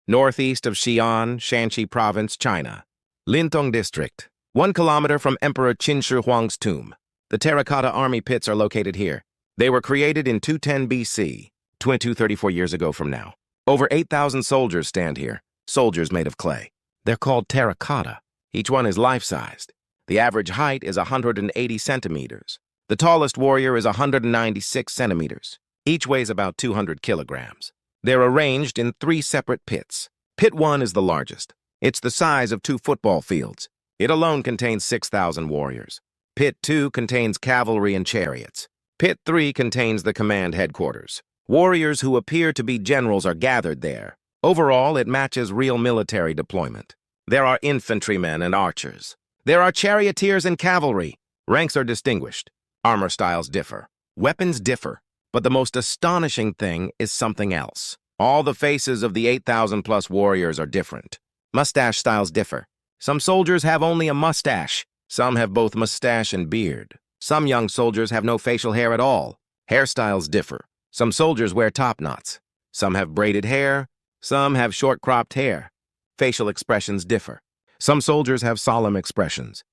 northeast of Xi'an, Shaanxi Province, China. Lintong District, 1 kilometer from Emperor Qin Shi Huang's tomb. The Terracotta Army pits are located here. They were created in 210 BC, 234 years ago from now. Over 8,000 soldiers stand here, soldiers made of clay. They're called terracotta. Each one is life-sized. The average height is 180 centimeters. The tallest warrior is 196 centimeters. Each weighs about 200 kilograms. They're arranged in 3 separate pits. Pit 1 is the largest. It's the size of 2 football fields. It alone contains 6,000 warriors. Pit 2 contains cavalry and chariots. Pit 3 contains the command headquarters. Warriors who appear to be generals are gathered there. Overall, it matches real military deployment. There are infantrymen and archers. There are charioteers and cavalry. Ranks are distinguished. Armor styles differ. Weapons differ. But the most astonishing thing is something else. All the faces of the 8,000-plus warriors are different. Mustache styles differ. Some soldiers have only a mustache. Some have both mustache and beard. Some young soldiers have no facial hair at all. Hairstyles differ. Some soldiers wear top knots. Some have braided hair. Some have short cropped hair. Facial expressions differ. Some soldiers have solemn expressions.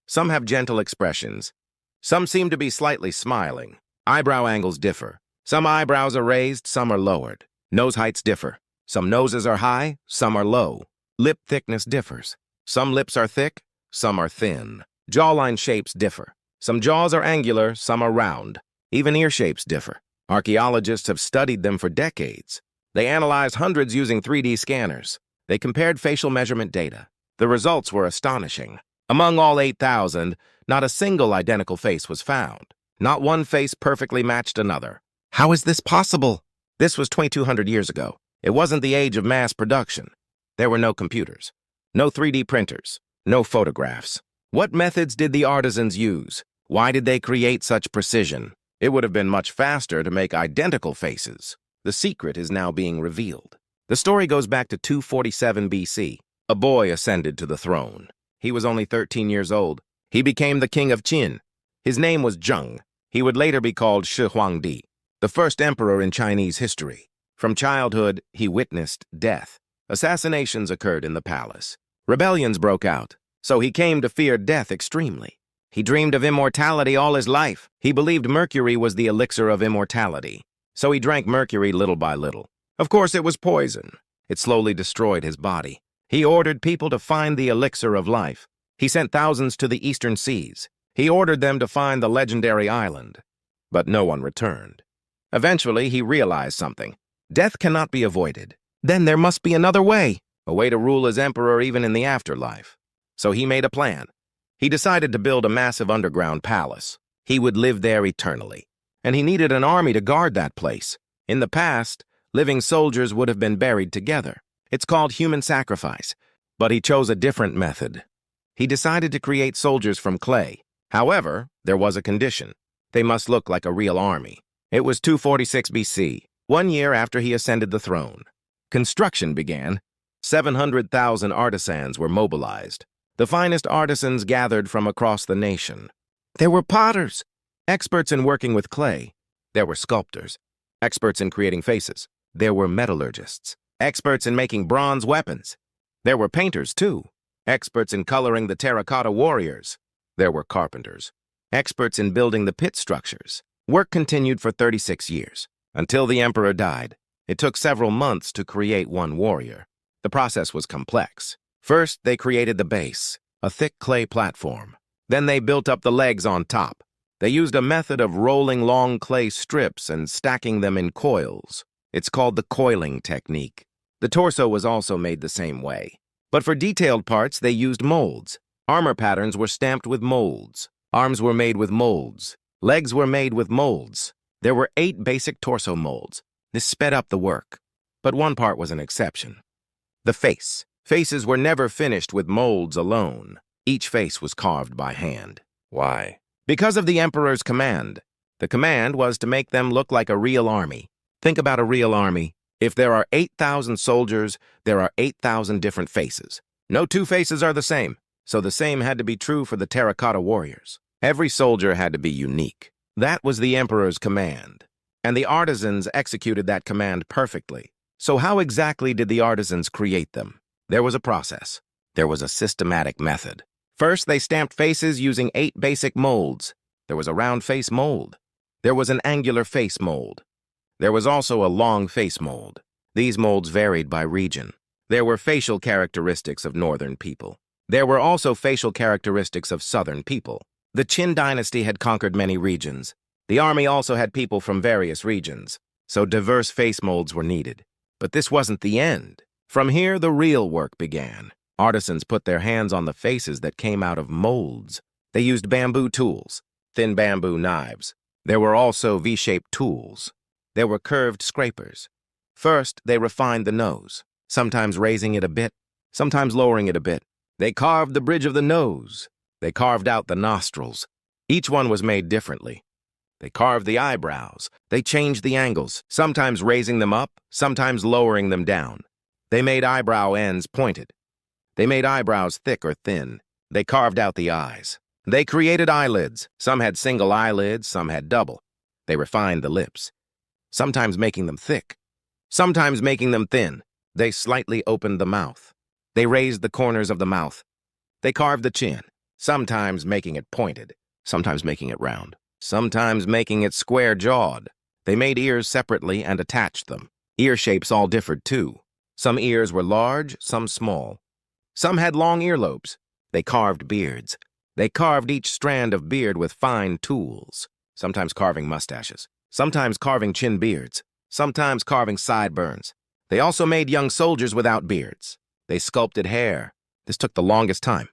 Some have gentle expressions. Some seem to be slightly smiling. Eyebrow angles differ. Some eyebrows are raised, some are lowered. Nose heights differ. Some noses are high, some are low. Lip thickness differs. Some lips are thick, some are thin. Jawline shapes differ. Some jaws are angular, some are round. Even ear shapes differ. Archaeologists have studied them for decades. They analyzed hundreds using 3D scanners. They compared facial measurement data. The results were astonishing. Among all 8,000, not a single identical face was found. Not one face perfectly matched another. How is this possible? This was 2,200 years ago. It wasn't the age of mass production. There were no computers, no 3D printers, no photographs. What methods did the artisans use? Why did they create such precision? It would have been much faster to make identical faces. The secret is now being revealed. The story goes back to 247 BC. A boy ascended to the throne. He was only 13 years old. He became the king of Qin. His name was Zheng. He would later be called Shi Huangdi, the first emperor in Chinese history. From childhood, he witnessed death. Assassinations occurred in the palace. Rebellions broke out, so he came to fear death extremely. He dreamed of immortality all his life. He believed Mercury was the elixir of immortality. So he drank mercury little by little. Of course, it was poison. It slowly destroyed his body. He ordered people to find the elixir of life. He sent thousands to the eastern seas. He ordered them to find the legendary island. But no one returned. Eventually, he realized something. Death cannot be avoided. Then there must be another way, a way to rule as emperor even in the afterlife. So he made a plan. He decided to build a massive underground palace. He would live there eternally. And he needed an army to guard that place. In the past, living soldiers would have been buried together. It's called human sacrifice. But he chose a different method. He decided to create soldiers from clay. However, there was a condition. They must look like a real army. It was 246 BC, 1 year after he ascended the throne. Construction began. 700,000 artisans were mobilized. The finest artisans gathered from across the nation. There were potters, experts in working with clay. There were sculptors, experts in creating faces. There were metallurgists, experts in making bronze weapons. There were painters, too, experts in coloring the terracotta warriors. There were carpenters, experts in building the pit structures. Work continued for 36 years, until the emperor died. It took several months to create one warrior. The process was complex. First, they created the base, a thick clay platform. Then they built up the legs on top. They used a method of rolling long clay strips and stacking them in coils. It's called the coiling technique. The torso was also made the same way. But for detailed parts, they used molds. Armor patterns were stamped with molds. Arms were made with molds. Legs were made with molds. There were 8 basic torso molds. This sped up the work. But one part was an exception. The face. Faces were never finished with molds alone. Each face was carved by hand. Why? Because of the emperor's command. The command was to make them look like a real army. Think about a real army. If there are 8,000 soldiers, there are 8,000 different faces. No 2 faces are the same, so the same had to be true for the terracotta warriors. Every soldier had to be unique. That was the emperor's command. And the artisans executed that command perfectly. So how exactly did the artisans create them? There was a process. There was a systematic method. First, they stamped faces using 8 basic molds. There was a round face mold. There was an angular face mold. There was also a long face mold. These molds varied by region. There were facial characteristics of northern people. There were also facial characteristics of southern people. The Qin dynasty had conquered many regions. The army also had people from various regions, so diverse face molds were needed. But this wasn't the end. From here, the real work began. Artisans put their hands on the faces that came out of molds. They used bamboo tools, thin bamboo knives. There were also V-shaped tools. There were curved scrapers. First, they refined the nose, sometimes raising it a bit, sometimes lowering it a bit. They carved the bridge of the nose. They carved out the nostrils. Each one was made differently. They carved the eyebrows. They changed the angles, sometimes raising them up, sometimes lowering them down. They made eyebrow ends pointed. They made eyebrows thick or thin. They carved out the eyes. They created eyelids. Some had single eyelids, some had double. They refined the lips, sometimes making them thick, sometimes making them thin. They slightly opened the mouth. They raised the corners of the mouth. They carved the chin, sometimes making it pointed, sometimes making it round, sometimes making it square-jawed. They made ears separately and attached them. Ear shapes all differed too. Some ears were large, some small. Some had long earlobes. They carved beards. They carved each strand of beard with fine tools, sometimes carving mustaches, sometimes carving chin beards, sometimes carving sideburns. They also made young soldiers without beards. They sculpted hair. This took the longest time.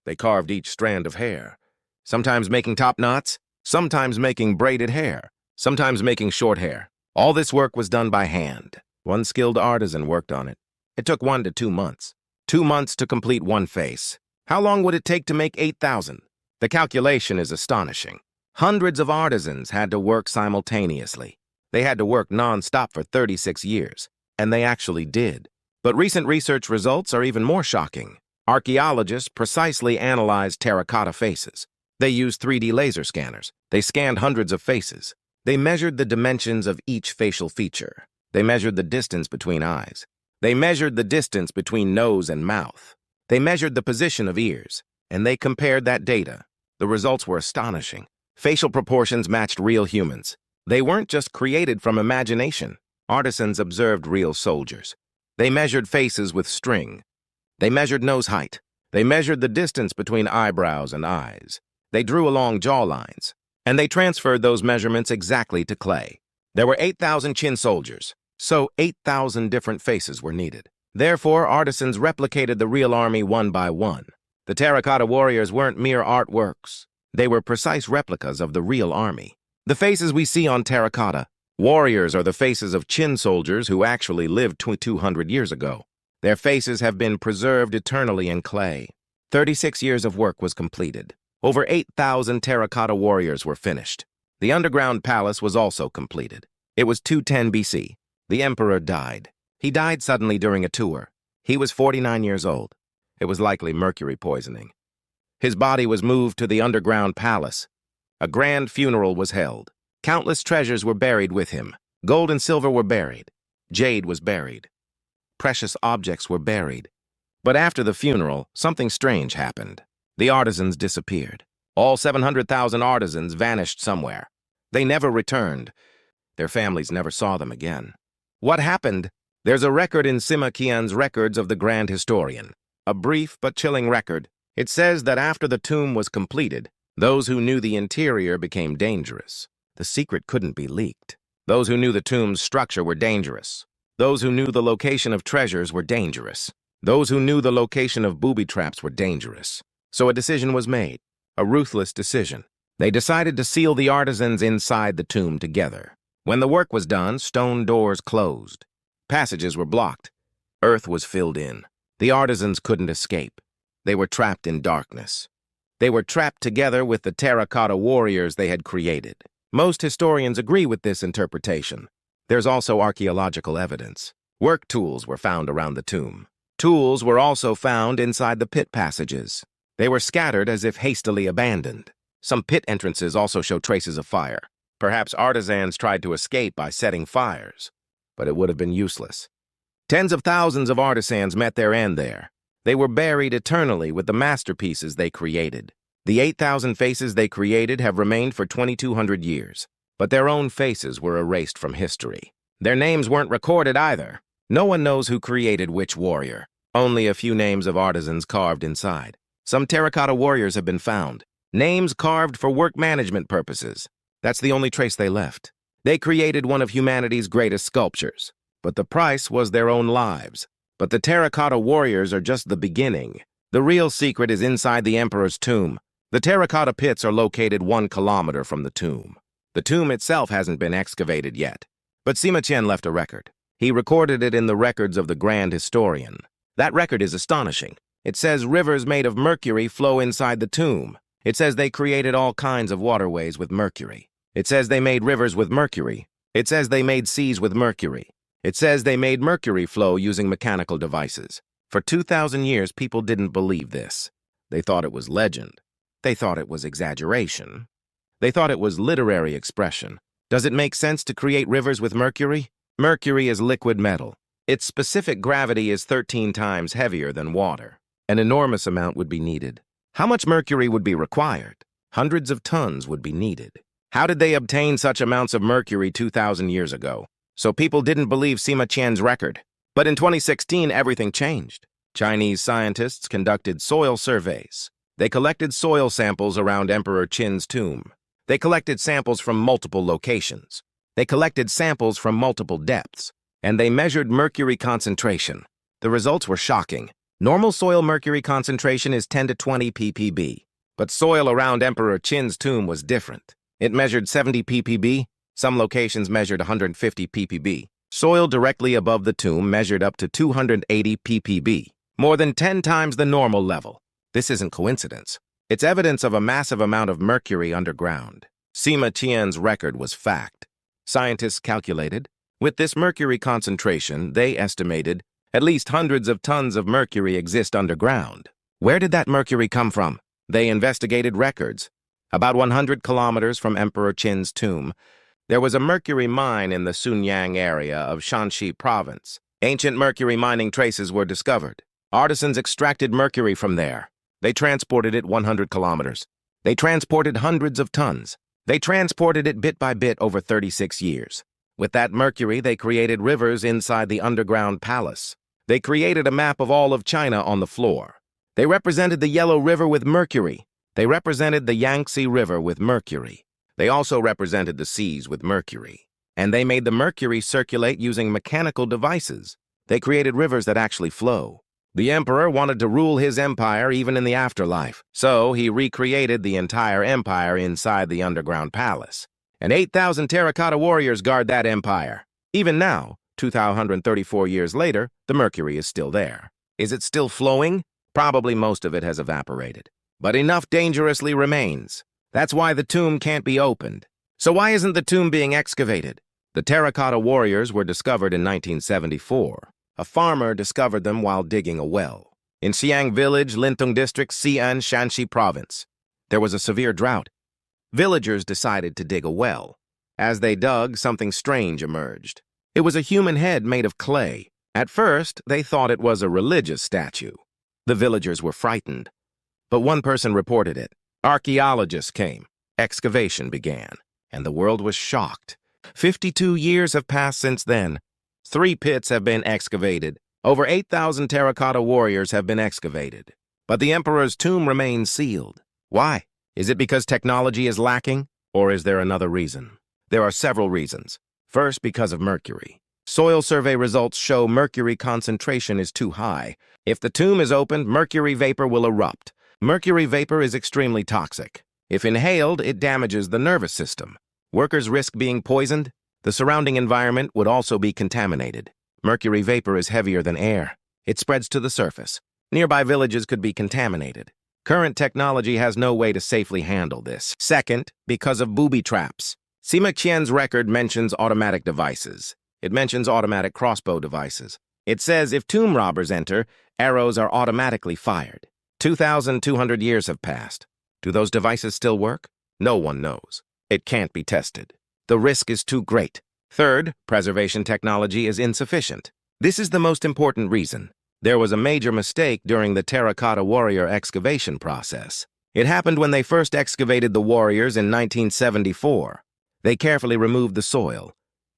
They carved each strand of hair, sometimes making top knots, sometimes making braided hair, sometimes making short hair. All this work was done by hand. One skilled artisan worked on it. It took 1 to 2 months. 2 months to complete one face. How long would it take to make 8,000? The calculation is astonishing. Hundreds of artisans had to work simultaneously. They had to work non-stop for 36 years, and they actually did. But recent research results are even more shocking. Archaeologists precisely analyzed terracotta faces. They used 3D laser scanners. They scanned hundreds of faces. They measured the dimensions of each facial feature. They measured the distance between eyes. They measured the distance between nose and mouth. They measured the position of ears, and they compared that data. The results were astonishing. Facial proportions matched real humans. They weren't just created from imagination. Artisans observed real soldiers. They measured faces with string. They measured nose height. They measured the distance between eyebrows and eyes. They drew along jawlines, and they transferred those measurements exactly to clay. There were 8,000 Qin soldiers, so 8,000 different faces were needed. Therefore, artisans replicated the real army one by one. The terracotta warriors weren't mere artworks. They were precise replicas of the real army. The faces we see on terracotta warriors are the faces of Qin soldiers who actually lived 200 years ago. Their faces have been preserved eternally in clay. 36 years of work was completed. Over 8,000 terracotta warriors were finished. The underground palace was also completed. It was 210 BC. The emperor died. He died suddenly during a tour. He was 49 years old. It was likely mercury poisoning. His body was moved to the underground palace. A grand funeral was held. Countless treasures were buried with him. Gold and silver were buried. Jade was buried. Precious objects were buried. But after the funeral, something strange happened. The artisans disappeared. All 700,000 artisans vanished somewhere. They never returned. Their families never saw them again. What happened? There's a record in Sima Qian's records of the Grand Historian. A brief but chilling record. It says that after the tomb was completed, those who knew the interior became dangerous. The secret couldn't be leaked. Those who knew the tomb's structure were dangerous. Those who knew the location of treasures were dangerous. Those who knew the location of booby traps were dangerous. So a decision was made, a ruthless decision. They decided to seal the artisans inside the tomb together. When the work was done, stone doors closed. Passages were blocked. Earth was filled in. The artisans couldn't escape. They were trapped in darkness. They were trapped together with the terracotta warriors they had created. Most historians agree with this interpretation. There's also archaeological evidence. Work tools were found around the tomb. Tools were also found inside the pit passages. They were scattered as if hastily abandoned. Some pit entrances also show traces of fire. Perhaps artisans tried to escape by setting fires, but it would have been useless. Tens of thousands of artisans met their end there. They were buried eternally with the masterpieces they created. The 8,000 faces they created have remained for 2,200 years, but their own faces were erased from history. Their names weren't recorded either. No one knows who created which warrior. Only a few names of artisans carved inside. Some terracotta warriors have been found. Names carved for work management purposes. That's the only trace they left. They created one of humanity's greatest sculptures, but the price was their own lives. But the terracotta warriors are just the beginning. The real secret is inside the emperor's tomb. The terracotta pits are located 1 kilometer from the tomb. The tomb itself hasn't been excavated yet, but Sima Qian left a record. He recorded it in the records of the grand historian. That record is astonishing. It says rivers made of mercury flow inside the tomb. It says they created all kinds of waterways with mercury. It says they made rivers with mercury. It says they made seas with mercury. It says they made mercury flow using mechanical devices. For 2,000 years, people didn't believe this. They thought it was legend. They thought it was exaggeration. They thought it was literary expression. Does it make sense to create rivers with mercury? Mercury is liquid metal. Its specific gravity is 13 times heavier than water. An enormous amount would be needed. How much mercury would be required? Hundreds of tons would be needed. How did they obtain such amounts of mercury 2,000 years ago? So people didn't believe Sima Qian's record. But in 2016, everything changed. Chinese scientists conducted soil surveys. They collected soil samples around Emperor Qin's tomb. They collected samples from multiple locations. They collected samples from multiple depths. And they measured mercury concentration. The results were shocking. Normal soil mercury concentration is 10 to 20 ppb. But soil around Emperor Qin's tomb was different. It measured 70 ppb. Some locations measured 150 ppb. Soil directly above the tomb measured up to 280 ppb, more than 10 times the normal level. This isn't coincidence. It's evidence of a massive amount of mercury underground. Sima Qian's record was fact. Scientists calculated, with this mercury concentration, they estimated at least hundreds of tons of mercury exist underground. Where did that mercury come from? They investigated records. About 100 kilometers from Emperor Qin's tomb, there was a mercury mine in the Sunyang area of Shaanxi province. Ancient mercury mining traces were discovered. Artisans extracted mercury from there. They transported it 100 kilometers. They transported hundreds of tons. They transported it bit by bit over 36 years. With that mercury, they created rivers inside the underground palace. They created a map of all of China on the floor. They represented the Yellow River with mercury. They represented the Yangtze River with mercury. They also represented the seas with mercury. And they made the mercury circulate using mechanical devices. They created rivers that actually flow. The emperor wanted to rule his empire even in the afterlife, so he recreated the entire empire inside the underground palace. And 8,000 terracotta warriors guard that empire. Even now, 2,034 years later, the mercury is still there. Is it still flowing? Probably most of it has evaporated. But enough dangerously remains. That's why the tomb can't be opened. So why isn't the tomb being excavated? The terracotta warriors were discovered in 1974. A farmer discovered them while digging a well. In Xi'an village, Lintung district, Xi'an, Shaanxi province. There was a severe drought. Villagers decided to dig a well. As they dug, something strange emerged. It was a human head made of clay. At first, they thought it was a religious statue. The villagers were frightened. But one person reported it. Archaeologists came. Excavation began. And the world was shocked. 52 years have passed since then. 3 pits have been excavated. Over 8,000 terracotta warriors have been excavated. But the emperor's tomb remains sealed. Why? Is it because technology is lacking? Or is there another reason? There are several reasons. First, because of mercury. Soil survey results show mercury concentration is too high. If the tomb is opened, mercury vapor will erupt. Mercury vapor is extremely toxic. If inhaled, it damages the nervous system. Workers risk being poisoned. The surrounding environment would also be contaminated. Mercury vapor is heavier than air. It spreads to the surface. Nearby villages could be contaminated. Current technology has no way to safely handle this. Second, because of booby traps. Sima Qian's record mentions automatic devices. It mentions automatic crossbow devices. It says if tomb robbers enter, arrows are automatically fired. 2,200 years have passed. Do those devices still work? No one knows. It can't be tested. The risk is too great. Third, preservation technology is insufficient. This is the most important reason. There was a major mistake during the terracotta warrior excavation process. It happened when they first excavated the warriors in 1974. They carefully removed the soil,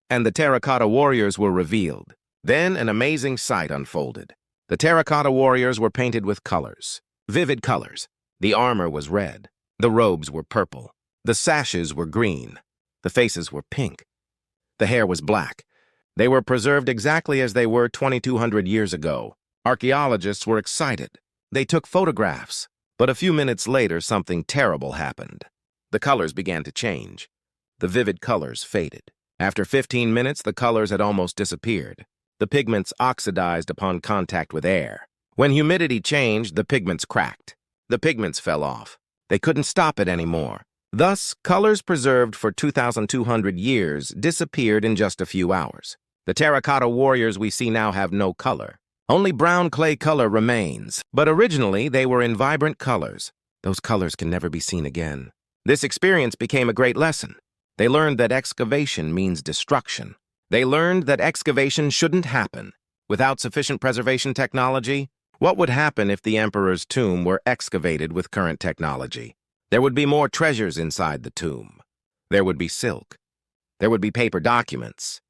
and the terracotta warriors were revealed. Then an amazing sight unfolded. The terracotta warriors were painted with colors, vivid colors. The armor was red, the robes were purple, the sashes were green, the faces were pink, the hair was black. They were preserved exactly as they were 2,200 years ago. Archaeologists were excited. They took photographs, but a few minutes later something terrible happened. The colors began to change. The vivid colors faded. After 15 minutes, the colors had almost disappeared. The pigments oxidized upon contact with air. When humidity changed, the pigments cracked. The pigments fell off. They couldn't stop it anymore. Thus, colors preserved for 2,200 years disappeared in just a few hours. The terracotta warriors we see now have no color. Only brown clay color remains, but originally they were in vibrant colors. Those colors can never be seen again. This experience became a great lesson. They learned that excavation means destruction. They learned that excavation shouldn't happen. Without sufficient preservation technology, what would happen if the emperor's tomb were excavated with current technology? There would be more treasures inside the tomb. There would be silk. There would be paper documents.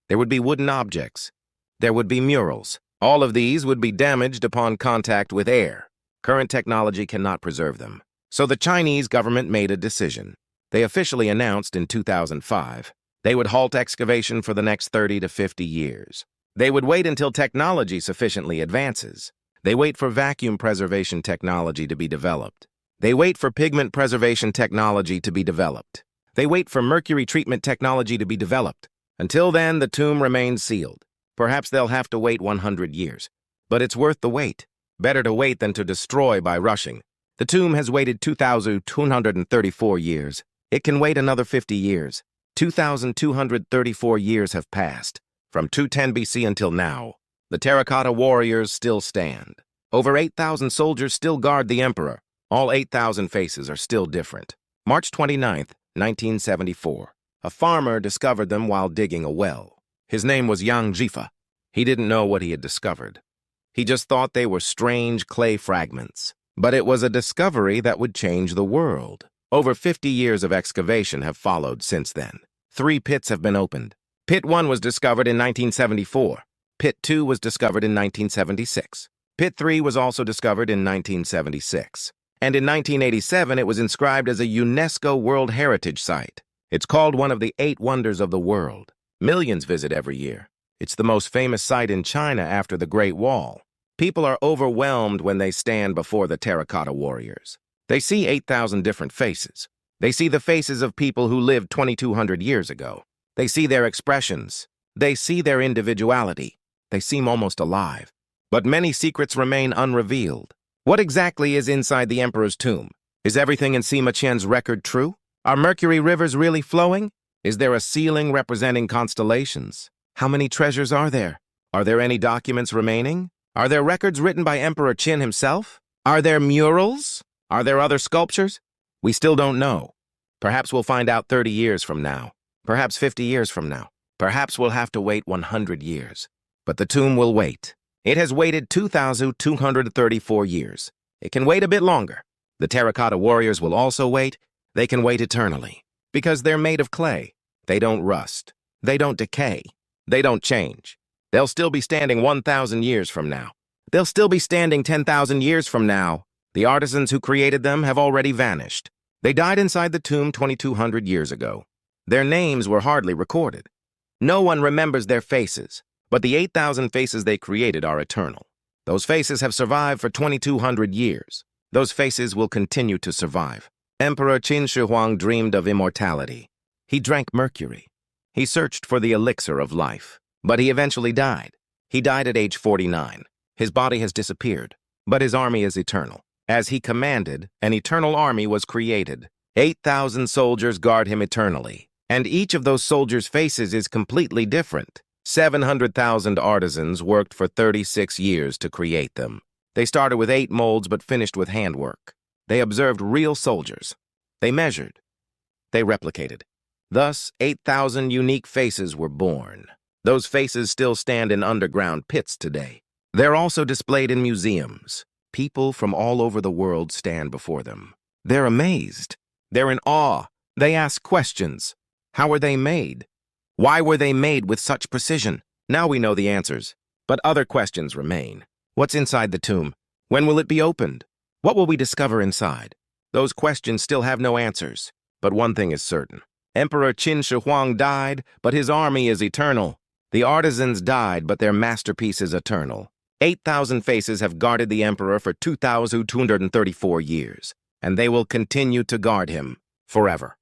There would be wooden objects. There would be murals. All of these would be damaged upon contact with air. Current technology cannot preserve them. So the Chinese government made a decision. They officially announced in 2005 they would halt excavation for the next 30 to 50 years. They would wait until technology sufficiently advances. They wait for vacuum preservation technology to be developed. They wait for pigment preservation technology to be developed. They wait for mercury treatment technology to be developed. Until then, the tomb remains sealed. Perhaps they'll have to wait 100 years. But it's worth the wait. Better to wait than to destroy by rushing. The tomb has waited 2,234 years. It can wait another 50 years. 2,234 years have passed. From 210 BC until now, the terracotta warriors still stand. Over 8,000 soldiers still guard the emperor. All 8,000 faces are still different. March 29th, 1974. A farmer discovered them while digging a well. His name was Yang Jifa. He didn't know what he had discovered. He just thought they were strange clay fragments. But it was a discovery that would change the world. Over 50 years of excavation have followed since then. 3 pits have been opened. Pit 1 was discovered in 1974. Pit 2 was discovered in 1976. Pit 3 was also discovered in 1976. And in 1987, it was inscribed as a UNESCO World Heritage Site. It's called one of the 8 wonders of the world. Millions visit every year. It's the most famous site in China after the Great Wall. People are overwhelmed when they stand before the terracotta warriors. They see 8,000 different faces. They see the faces of people who lived 2,200 years ago. They see their expressions. They see their individuality. They seem almost alive. But many secrets remain unrevealed. What exactly is inside the emperor's tomb? Is everything in Sima Qian's record true? Are Mercury rivers really flowing? Is there a ceiling representing constellations? How many treasures are there? Are there any documents remaining? Are there records written by Emperor Qin himself? Are there murals? Are there other sculptures? We still don't know. Perhaps we'll find out 30 years from now. Perhaps 50 years from now. Perhaps we'll have to wait 100 years. But the tomb will wait. It has waited 2,234 years. It can wait a bit longer. The terracotta warriors will also wait. They can wait eternally. Because they're made of clay. They don't rust. They don't decay. They don't change. They'll still be standing 1,000 years from now. They'll still be standing 10,000 years from now. The artisans who created them have already vanished. They died inside the tomb 2,200 years ago. Their names were hardly recorded. No one remembers their faces, but the 8,000 faces they created are eternal. Those faces have survived for 2,200 years. Those faces will continue to survive. Emperor Qin Shi Huang dreamed of immortality. He drank mercury. He searched for the elixir of life, but he eventually died. He died at age 49. His body has disappeared, but his army is eternal. As he commanded, an eternal army was created. 8,000 soldiers guard him eternally, and each of those soldiers' faces is completely different. 700,000 artisans worked for 36 years to create them. They started with 8 molds but finished with handwork. They observed real soldiers. They measured. They replicated. Thus, 8,000 unique faces were born. Those faces still stand in underground pits today. They're also displayed in museums. People from all over the world stand before them. They're amazed. They're in awe. They ask questions. How were they made? Why were they made with such precision? Now we know the answers, but other questions remain. What's inside the tomb? When will it be opened? What will we discover inside? Those questions still have no answers, but one thing is certain. Emperor Qin Shi Huang died, but his army is eternal. The artisans died, but their masterpiece is eternal. 8,000 faces have guarded the emperor for 2,234 years, and they will continue to guard him forever.